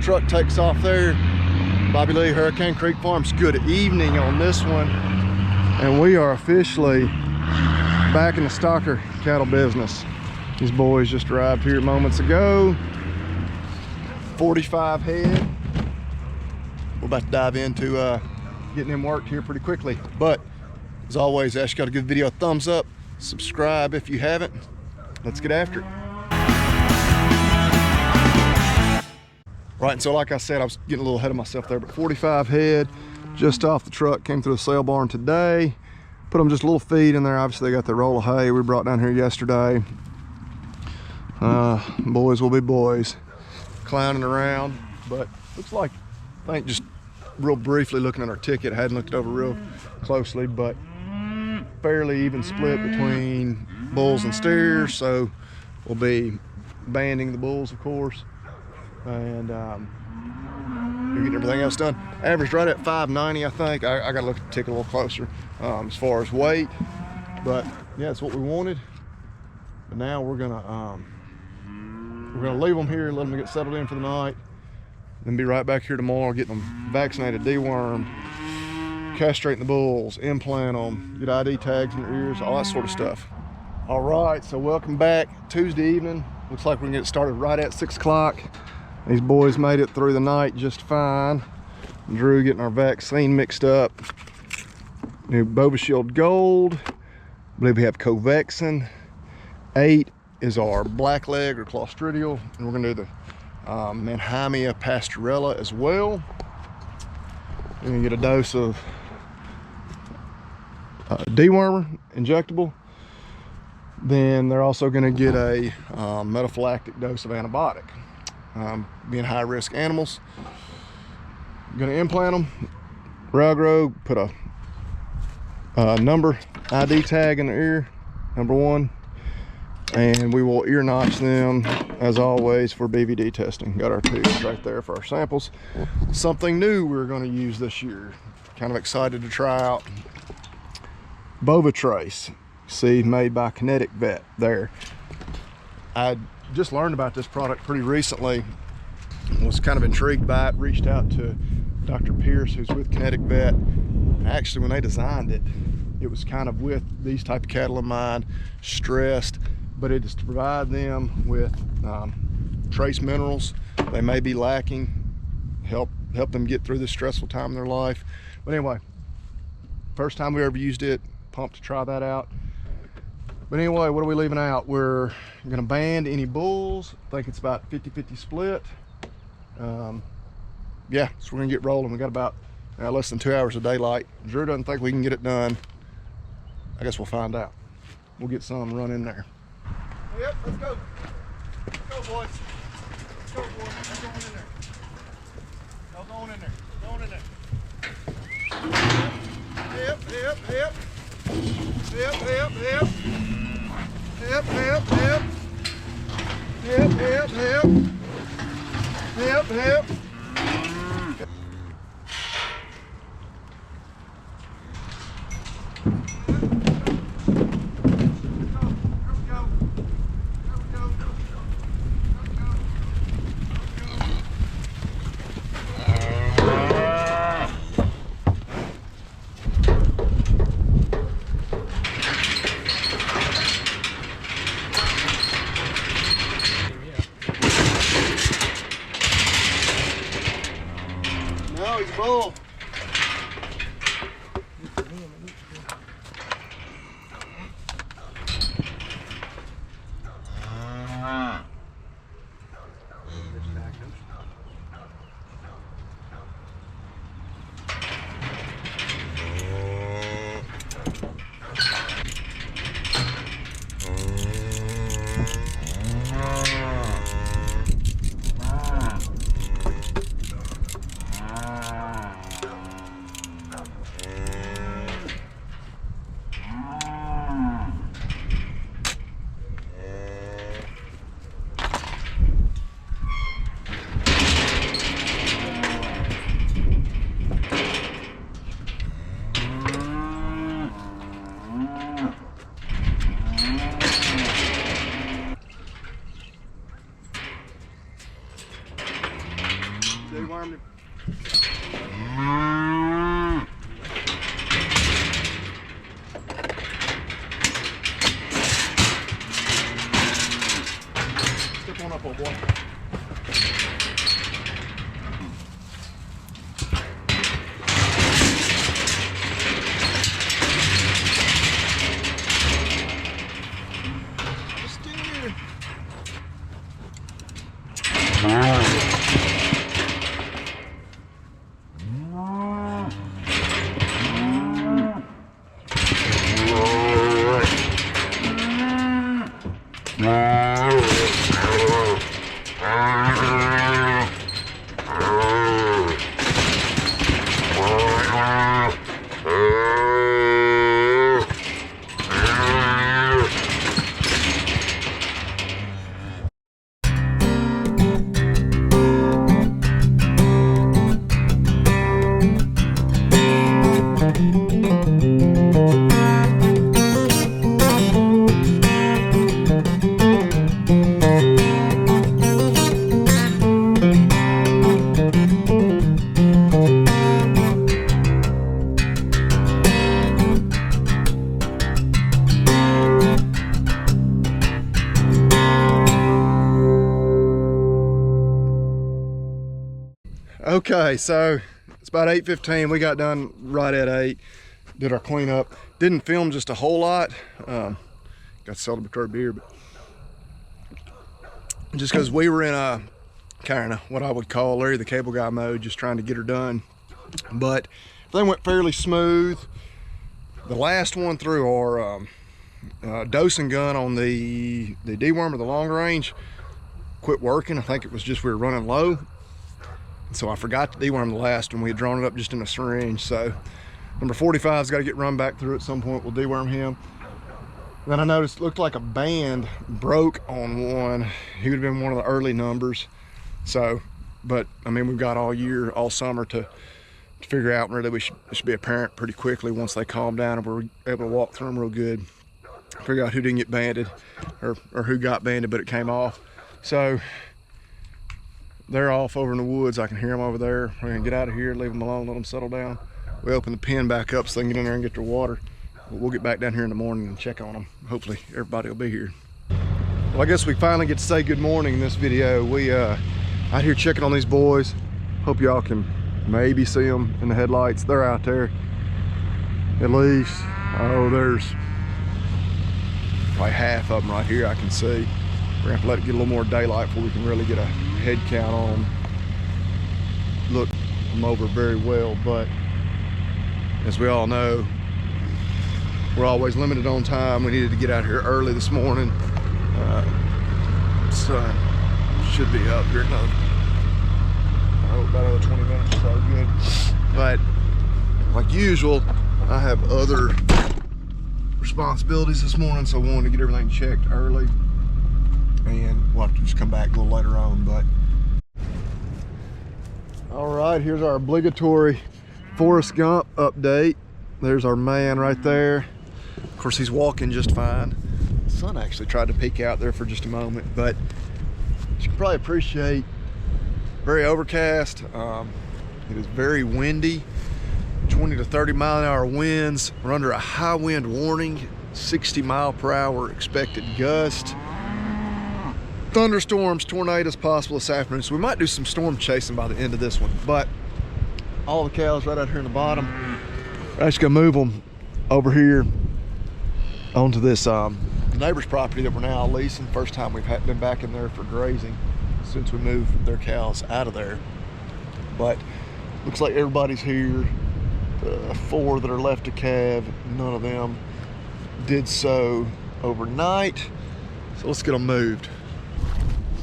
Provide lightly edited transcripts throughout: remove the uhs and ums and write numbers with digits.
truck takes off there. Bobby Lee, Hurricane Creek Farms. Good evening on this one. And we are officially back in the stocker cattle business. These boys just arrived here moments ago. 45 head. We're about to dive into getting them worked here pretty quickly. But as always, I ask you to give the video a thumbs up, subscribe if you haven't. Let's get after it. Right, and so like I said, I was getting a little ahead of myself there, but 45 head just off the truck, came through the sale barn today. Put them just a little feed in there. Obviously they got the roll of hay we brought down here yesterday. Boys will be boys, clowning around, but looks like, I think just real briefly looking at our ticket, hadn't looked it over real closely, but fairly even split between bulls and steers. So we'll be banding the bulls, of course, and you're getting everything else done. Average right at 590, I think. I gotta look at the ticket a little closer as far as weight, but yeah, it's what we wanted. But now we're gonna leave them here, let them get settled in for the night, then be right back here tomorrow, getting them vaccinated, dewormed, castrating the bulls, implant them, get ID tags in their ears, all that sort of stuff. All right, so welcome back. Tuesday evening. Looks like we can get started right at 6 o'clock. These boys made it through the night just fine. Drew getting our vaccine mixed up. New Bovi-Shield Gold. I believe we have Covaxin. 8 is our blackleg or Clostridial, and we're gonna do the Mannheimia pastorella as well. You're gonna get a dose of dewormer, injectable. Then they're also gonna get a metaphylactic dose of antibiotic. Being high risk animals, I'm gonna implant them, railroad, put a number ID tag in the ear, number 1, and we will ear notch them as always for BVD testing. Got our tubes right there for our samples. Something new we're going to use this year, kind of excited to try out. Bovi-trace, see, made by Kinetic Vet there. I just learned about this product pretty recently, was kind of intrigued by it, reached out to Dr. Pierce, who's with Kinetic Vet. And actually when they designed it, it was kind of with these type of cattle in mind, stressed, but it is to provide them with trace minerals they may be lacking, help them get through this stressful time in their life. But anyway, first time we ever used it, pumped to try that out. But anyway, what are we leaving out? We're gonna band any bulls. I think it's about 50-50 split. Yeah, so we're gonna get rolling. We got about less than 2 hours of daylight. Drew doesn't think we can get it done. I guess we'll find out. We'll get some run in there. Yep, let's go. Let's go, boys. Let's go, boys. Let's go in there. No, going in there. Going in there. Hip, hip, hip. Hip, hip, hip. Hip, hip, hip. Hip, hip, hip. Hip, hip. No, he's a bull. Step on up, old boy. Okay, so it's about 8:15. We got done right at 8. Did our cleanup. Didn't film just a whole lot. Got celebratory beer, but just because we were in a kind of what I would call Larry the Cable Guy mode, just trying to get her done. But everything went fairly smooth. The last one through our dosing gun on the dewormer, the long range, quit working. I think it was just we were running low. So I forgot to deworm the last one. We had drawn it up just in a syringe. So number 45's got to get run back through at some point. We'll deworm him. Then I noticed it looked like a band broke on one. He would have been one of the early numbers. So, but I mean, we've got all year, all summer to figure out. Really, it should be apparent pretty quickly once they calm down and we're able to walk through them real good. Figure out who didn't get banded or who got banded but it came off. So they're off over in the woods. I can hear them over there. We're gonna get out of here, leave them alone, let them settle down. We open the pen back up so they can get in there and get their water. But we'll get back down here in the morning and check on them. Hopefully everybody will be here. Well, I guess we finally get to say good morning in this video. We out here checking on these boys. Hope y'all can maybe see them in the headlights. They're out there at least. Oh, there's probably half of them right here I can see. We're gonna have to let it get a little more daylight before we can really get a head count on them. Look them over very well, but as we all know, we're always limited on time. We needed to get out here early this morning. Sun should be up here another, about another 20 minutes or so, good. But like usual, I have other responsibilities this morning, so I wanted to get everything checked early. And we'll have to just come back a little later on. But all right, here's our obligatory Forrest Gump update. There's our man right there. Of course, he's walking just fine. The sun actually tried to peek out there for just a moment, but as you can probably appreciate, very overcast. It is very windy, 20 to 30 mile an hour winds. We're under a high wind warning, 60 mile per hour expected gust. Thunderstorms, tornadoes possible this afternoon, so we might do some storm chasing by the end of this one. But all the cows right out here in the bottom, we're actually gonna move them over here onto this neighbor's property that we're now leasing. First time we've been back in there for grazing since we moved their cows out of there. But looks like everybody's here. The 4 that are left to calve, none of them did so overnight. So let's get them moved.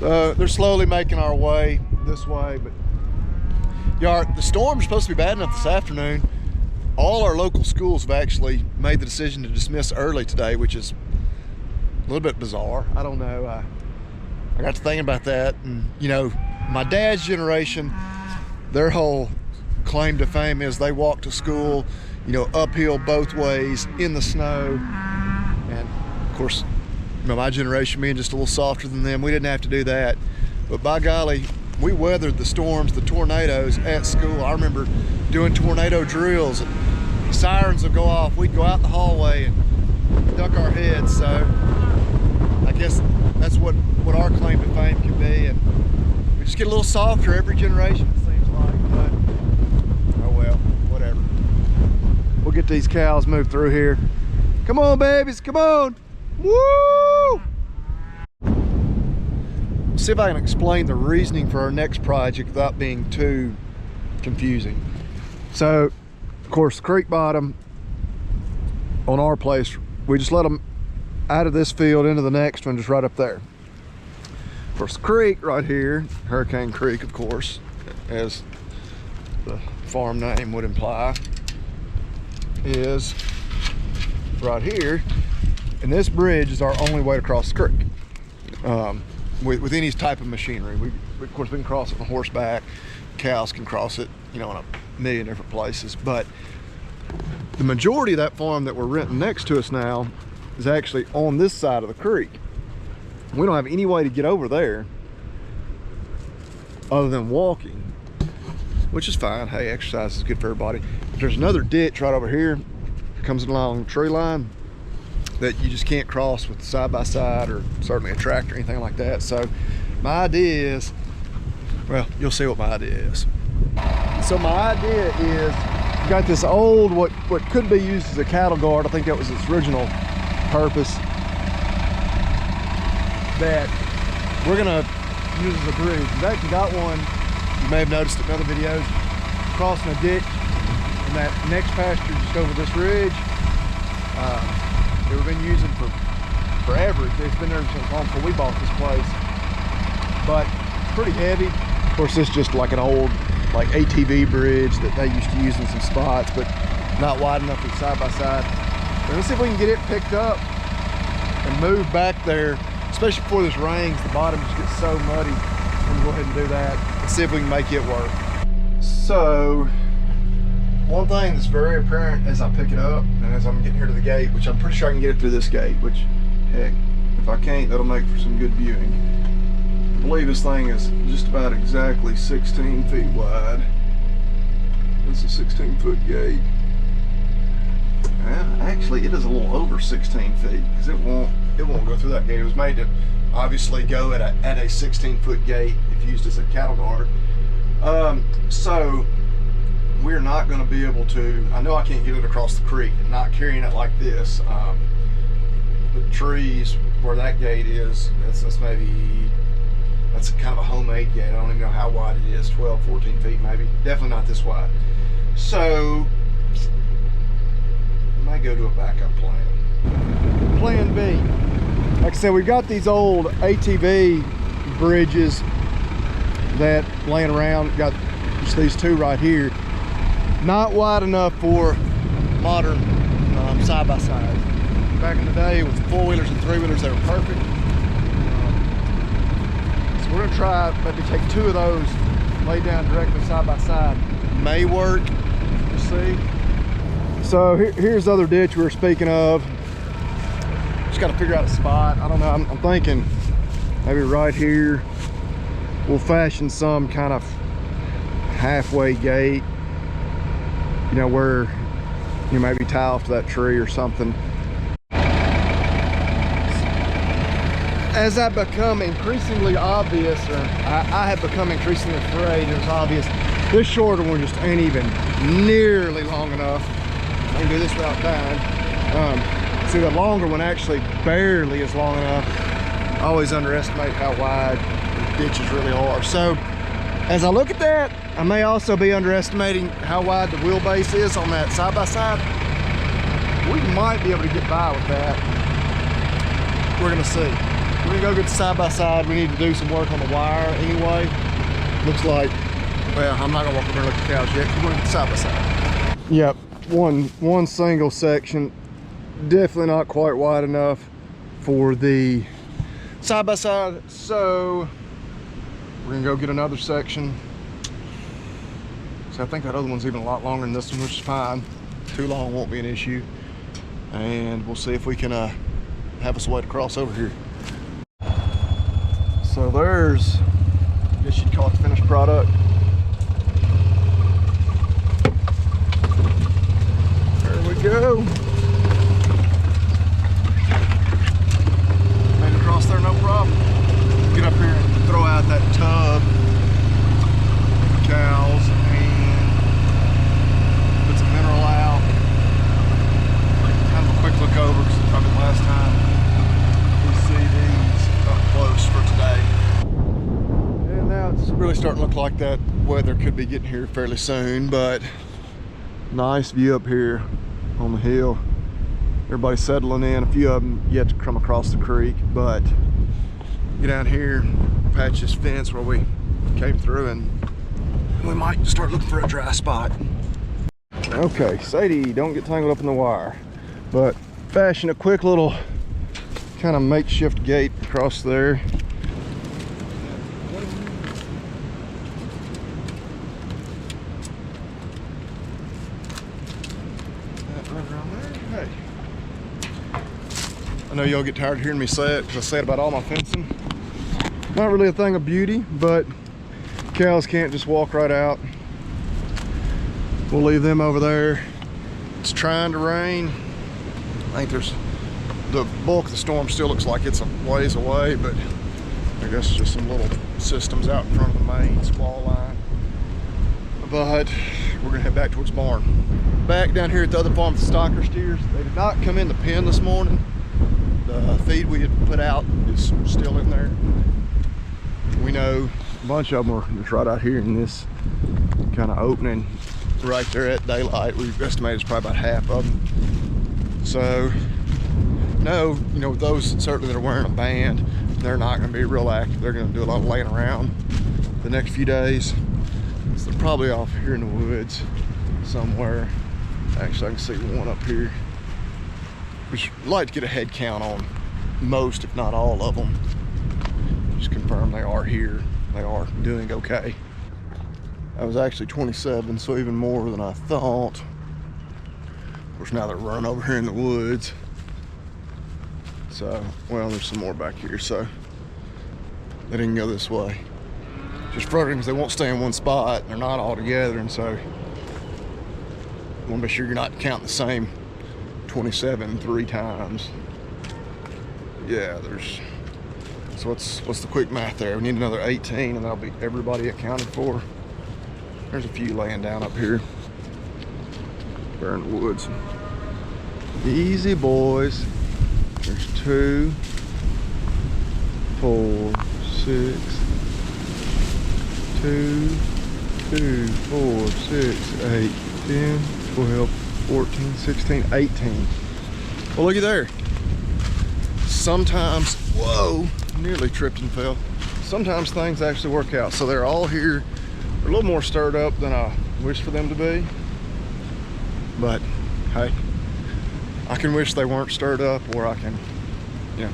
So they're slowly making our way this way, but the storm's supposed to be bad enough this afternoon. All our local schools have actually made the decision to dismiss early today, which is a little bit bizarre. I don't know. I got to thinking about that, and you know, my dad's generation, their whole claim to fame is they walk to school, you know, uphill both ways in the snow. And of course, you know, my generation being just a little softer than them, we didn't have to do that. But by golly, we weathered the storms, the tornadoes at school. I remember doing tornado drills. Sirens would go off. We'd go out the hallway and duck our heads. So I guess that's what our claim to fame can be. And we just get a little softer every generation, it seems like. But oh well, whatever. We'll get these cows moved through here. Come on, babies, come on. Woo! See if I can explain the reasoning for our next project without being too confusing. So, of course, the creek bottom on our place, we just let them out of this field into the next one, just right up there. Of course, the creek right here, Hurricane Creek, of course, as the farm name would imply, is right here. And this bridge is our only way to cross the creek. With any type of machinery. Of course, we can cross it on horseback. Cows can cross it, you know, in a million different places. But the majority of that farm that we're renting next to us now is actually on this side of the creek. We don't have any way to get over there other than walking, which is fine. Hey, exercise is good for everybody. But there's another ditch right over here that comes along the tree line that you just can't cross with side-by-side or certainly a tractor or anything like that. So my idea is, well, you'll see what my idea is. So my idea is, you got this old, what could be used as a cattle guard. I think that was its original purpose, that we're gonna use as a bridge. We've actually got one, you may have noticed in other videos, crossing a ditch in that next pasture just over this ridge. That we've been using for forever. It's been there since long before we bought this place. But it's pretty heavy. Of course, it's just like an old like ATV bridge that they used to use in some spots, but not wide enough for side by side. But let's see if we can get it picked up and move back there, especially before this rains. The bottom just gets so muddy. I'm gonna go ahead and do that. Let's see if we can make it work. So, one thing that's very apparent as I pick it up and as I'm getting here to the gate, which I'm pretty sure I can get it through this gate, which, heck, if I can't, that'll make for some good viewing. I believe this thing is just about exactly 16 feet wide. This is a 16-foot gate. Well, actually, it is a little over 16 feet because it won't go through that gate. It was made to obviously go at a 16-foot gate if used as a cattle guard. So we're not going to be able to, I know I can't get it across the creek and not carrying it like this. The trees where that gate is, that's kind of a homemade gate. I don't even know how wide it is, 12, 14 feet maybe. Definitely not this wide. So I might go to a backup plan. Plan B. Like I said, we've got these old ATV bridges that laying around. Got just these two right here. Not wide enough for modern side-by-side. Back in the day with four-wheelers and three-wheelers, they were perfect. So we're gonna try maybe take two of those, lay down directly side-by-side. May work, we'll see. So here's the other ditch we were speaking of. Just gotta figure out a spot. I don't know, I'm thinking maybe right here, we'll fashion some kind of halfway gate, you know, where you maybe tie off to that tree or something. As I become increasingly obvious, or I have become increasingly afraid, it's obvious, this shorter one just ain't even nearly long enough. I can do this without dying. See, the longer one actually barely is long enough. I always underestimate how wide the ditches really are. So, as I look at that, I may also be underestimating how wide the wheelbase is on that side-by-side. We might be able to get by with that. We're gonna see. We're gonna go get the side-by-side. We need to do some work on the wire anyway. Looks like, well, I'm not gonna walk over and look at the cows yet. We're gonna get the side-by-side. Yep, one single section. Definitely not quite wide enough for the side-by-side. So, we're gonna go get another section. So I think that other one's even a lot longer than this one, which is fine. Too long won't be an issue. And we'll see if we can have us a way to cross over here. So there's guess you'd call it the finished product. There we go. Made it across there, no problem. Get up here and throw out that tub of cows and put some mineral out. Kind of a quick look over because it's probably the last time we see these up close for today. And now it's really starting to look like that weather could be getting here fairly soon, but nice view up here on the hill. Everybody's settling in. A few of them yet to come across the creek, but get down here, patch this fence where we came through, and we might start looking for a dry spot. Okay, Sadie, don't get tangled up in the wire, but fashion a quick little kind of makeshift gate across there. I know y'all get tired of hearing me say it, because I say it about all my fencing. Not really a thing of beauty, but cows can't just walk right out. We'll leave them over there. It's trying to rain. I think there's the bulk of the storm still looks like it's a ways away, but I guess just some little systems out in front of the main squall line. But we're gonna head back towards the barn. Back down here at the other farm with the stocker steers. They did not come in the pen this morning. The feed we had put out is still in there. We know a bunch of them are just right out here in this kind of opening right there at daylight. We've estimated it's probably about half of them. So, no, you know, those certainly that are wearing a band, they're not going to be real active. They're going to do a lot of laying around the next few days. So they're probably off here in the woods somewhere. Actually, I can see one up here. We should like to get a head count on most, if not all of them. Just confirm they are here. They are doing okay. I was actually 27, so even more than I thought. Of course, now they're running over here in the woods. So, well, there's some more back here, so they didn't go this way. Just frustrating because they won't stay in one spot. They're not all together, and so you want to be sure you're not counting the same 27 3 times. Yeah, there's, so what's the quick math there? We need another 18 and that'll be everybody accounted for. There's a few laying down up here. They're in the woods. Easy, boys. There's 2, 4, 6, 2, 4, 6, 8, 10, 12, 14, 16, 18. Well, looky there. Sometimes, whoa, nearly tripped and fell. Sometimes things actually work out. So they're all here. They're a little more stirred up than I wish for them to be. But, hey, I can wish they weren't stirred up, or I can, you know,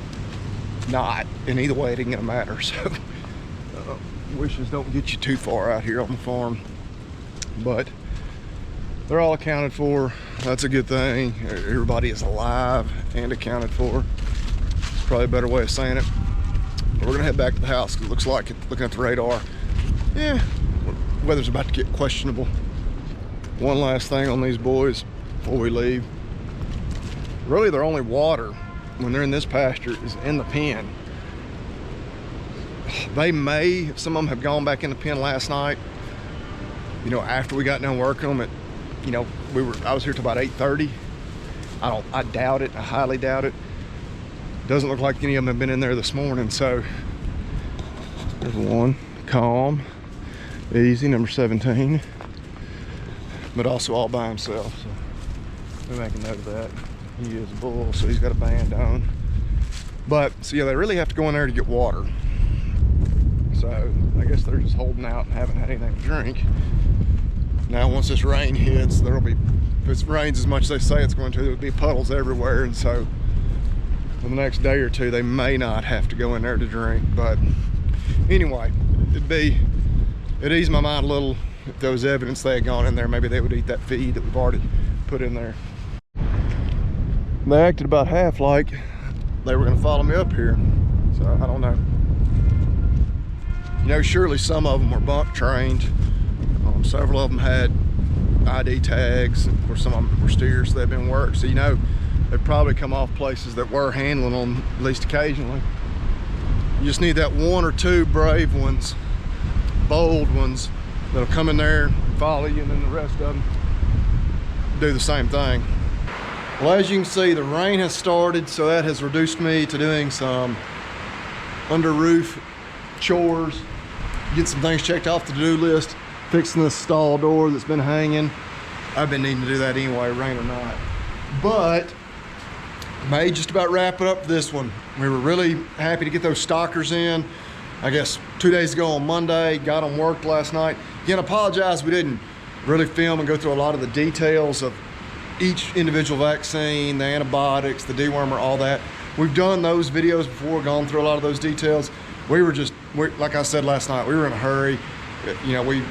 not. And either way, it ain't gonna matter. So, wishes don't get you too far out here on the farm. But they're all accounted for. That's a good thing. Everybody is alive and accounted for. It's probably a better way of saying it. But we're gonna head back to the house because it looks like it, looking at the radar, yeah, weather's about to get questionable. One last thing on these boys before we leave. Really, their only water when they're in this pasture is in the pen. They may, some of them have gone back in the pen last night, you know, after we got done working them at, you know, I was here till about 8:30. I doubt it, I highly doubt it. Doesn't look like any of them have been in there this morning. So there's one, calm, easy, number 17, but also all by himself. So we make a note of that. He is a bull, so he's got a band on. But so yeah, they really have to go in there to get water. So I guess they're just holding out and haven't had anything to drink. Now once this rain hits, there'll be, if it rains as much as they say it's going to, there'll be puddles everywhere. And so for the next day or two, they may not have to go in there to drink. But anyway, it'd ease my mind a little if there was evidence they had gone in there. Maybe they would eat that feed that we've already put in there. They acted about half like they were gonna follow me up here. So I don't know. You know, surely some of them were bunk trained. Several of them had ID tags. Of course, some of them were steers, so they've been worked. So, you know, they'd probably come off places that were handling them at least occasionally. You just need that one or two brave ones, bold ones, that'll come in there, follow you, and then the rest of them do the same thing. Well, as you can see, the rain has started, so that has reduced me to doing some under roof chores, get some things checked off the to-do list, fixing this stall door that's been hanging. I've been needing to do that anyway, rain or not. But may just about wrap it up for this one. We were really happy to get those stockers in. I guess 2 days ago on Monday, got them worked last night. Again, apologize we didn't really film and go through a lot of the details of each individual vaccine, the antibiotics, the dewormer, all that. We've done those videos before, gone through a lot of those details. We were just, like I said last night, we were in a hurry. You know, we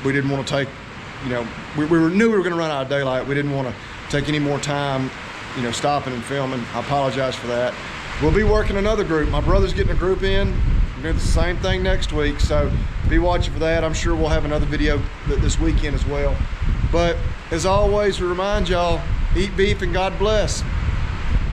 didn't want to take, you know, we knew we were going to run out of daylight. We didn't want to take any more time, you know, stopping and filming. I apologize for that. We'll be working another group. My brother's getting a group in. We're doing the same thing next week, so be watching for that. I'm sure we'll have another video this weekend as well. But as always, we remind y'all, eat beef and God bless.